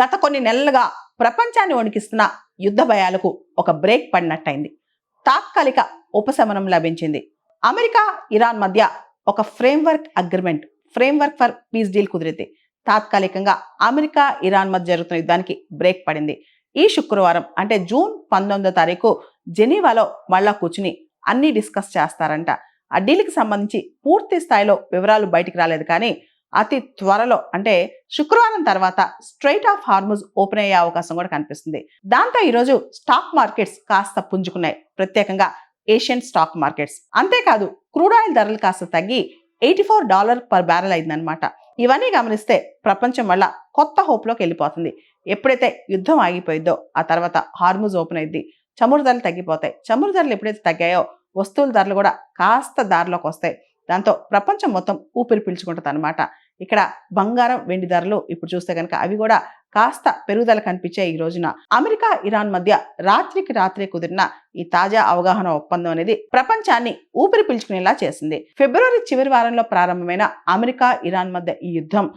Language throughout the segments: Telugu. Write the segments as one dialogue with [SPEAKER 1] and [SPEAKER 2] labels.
[SPEAKER 1] గత కొన్ని నెలలుగా ప్రపంచాన్ని వణికిస్తున్న యుద్ధ భయాలకు ఒక బ్రేక్ పడినట్టయింది. తాత్కాలిక ఉపశమనం లభించింది. అమెరికా ఇరాన్ మధ్య ఒక ఫ్రేమ్వర్క్ ఫర్ పీస్ డీల్ కుదిరింది. తాత్కాలికంగా అమెరికా ఇరాన్ మధ్య జరుగుతున్న యుద్ధానికి బ్రేక్ పడింది. ఈ శుక్రవారం అంటే జూన్ 19వ తారీఖు జెనీవాలో మళ్ళా కూర్చుని అన్ని డిస్కస్ చేస్తారంట. ఆ డీల్కి సంబంధించి పూర్తి స్థాయిలో వివరాలు బయటికి రాలేదు, కానీ అతి త్వరలో అంటే శుక్రవారం తర్వాత స్ట్రైట్ ఆఫ్ హార్ముజ్ ఓపెన్ అయ్యే అవకాశం కూడా కనిపిస్తుంది. దాంతో ఈరోజు స్టాక్ మార్కెట్స్ కాస్త పుంజుకున్నాయి, ప్రత్యేకంగా ఏషియన్ స్టాక్ మార్కెట్స్. అంతేకాదు క్రూడ్ ఆయిల్ ధరలు కాస్త తగ్గి $84 పర్ బ్యారెల్ అయిందనమాట. ఇవన్నీ గమనిస్తే ప్రపంచం వల్ల కొత్త హోప్లోకి వెళ్ళిపోతుంది. ఎప్పుడైతే యుద్ధం ఆగిపోయిద్దో ఆ తర్వాత హార్ముజ్ ఓపెన్ అయింది, చమురు ధరలు తగ్గిపోతాయి. చమురు ధరలు ఎప్పుడైతే తగ్గాయో వస్తువుల ధరలు కూడా కాస్త దారిలోకి వస్తాయి. దాంతో ప్రపంచం మొత్తం ఊపిరి పీల్చుకుంటుంది అనమాట. ఇక్కడ బంగారం, వెండి ధరలు ఇప్పుడు చూస్తే కనుక అవి కూడా కాస్త పెరుగుదల కనిపించే ఈ రోజున అమెరికా ఇరాన్ మధ్య రాత్రికి రాత్రే కుదిరిన ఈ తాజా అవగాహన ఒప్పందం అనేది ప్రపంచాన్ని ఊపిరి పీల్చుకునేలా చేసింది. ఫిబ్రవరి చివరి వారంలో ప్రారంభమైన అమెరికా ఇరాన్ మధ్య ఈ యుద్ధం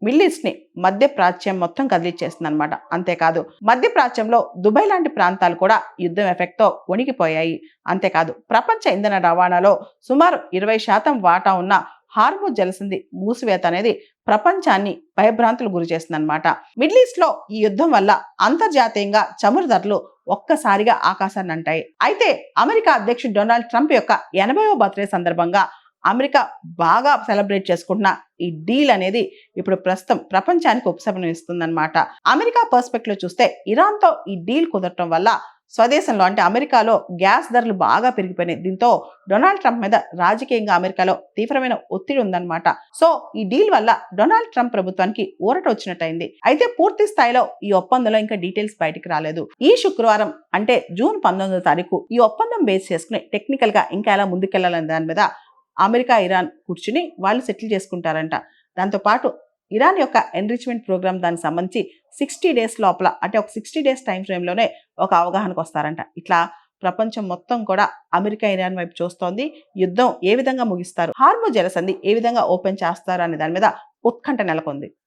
[SPEAKER 1] మిడిల్ ఈస్ట్ ని మధ్య ప్రాచ్యం మొత్తం కదిలిచ్చేస్తుంది అనమాట. అంతేకాదు మధ్య ప్రాచ్యంలో దుబాయ్ లాంటి ప్రాంతాలు కూడా యుద్ధం ఎఫెక్ట్ తో వణికిపోయాయి. అంతేకాదు ప్రపంచ ఇంధన రవాణాలో సుమారు 20% వాటా ఉన్న హార్ముజ్ జలసంధి మూసివేత అనేది ప్రపంచాన్ని భయభ్రాంతులు గురి చేస్తుంది అనమాట. మిడిల్ ఈస్ట్ లో ఈ యుద్ధం వల్ల అంతర్జాతీయంగా చమురు ధరలు ఒక్కసారిగా ఆకాశాన్ని అంటాయి. అయితే అమెరికా అధ్యక్షుడు డొనాల్డ్ ట్రంప్ యొక్క 80వ బర్త్డే సందర్భంగా అమెరికా బాగా సెలబ్రేట్ చేసుకుంటున్న ఈ డీల్ అనేది ఇప్పుడు ప్రస్తుతం ప్రపంచానికి ఉపశమనం ఇస్తుందన్నమాట. అమెరికా పర్స్పెక్టివ్ లో చూస్తే ఇరాన్ తో ఈ డీల్ కుదరటం వల్ల స్వదేశంలో అంటే అమెరికాలో గ్యాస్ ధరలు బాగా పెరిగిపోయినాయి. దీంతో డొనాల్డ్ ట్రంప్ మీద రాజకీయంగా అమెరికాలో తీవ్రమైన ఒత్తిడి ఉందన్నమాట. సో ఈ డీల్ వల్ల డొనాల్డ్ ట్రంప్ ప్రభుత్వానికి ఊరట వచ్చినట్టయింది. అయితే పూర్తి స్థాయిలో ఈ ఒప్పందంలో ఇంకా డీటెయిల్స్ బయటికి రాలేదు. ఈ శుక్రవారం అంటే జూన్ 19వ తారీఖు ఈ ఒప్పందం బేస్ చేసుకుని టెక్నికల్ గా ఇంకా ఎలా ముందుకెళ్లాలనే దాని మీద అమెరికా ఇరాన్ కూర్చుని వాళ్ళు సెటిల్ చేసుకుంటారంట. దాంతోపాటు ఇరాన్ యొక్క ఎన్రిచ్మెంట్ ప్రోగ్రామ్ దానికి సంబంధించి 60 డేస్ లోపల అంటే ఒక 60 డేస్ టైం ఫ్రేమ్లోనే ఒక అవగాహనకు వస్తారంట. ఇట్లా ప్రపంచం మొత్తం కూడా అమెరికా ఇరాన్ వైపు చూస్తోంది. యుద్ధం ఏ విధంగా ముగిస్తారు, హార్ముజ్ జలసంధి ఏ విధంగా ఓపెన్ చేస్తారు అనే దాని మీద ఉత్కంఠ నెలకొంది.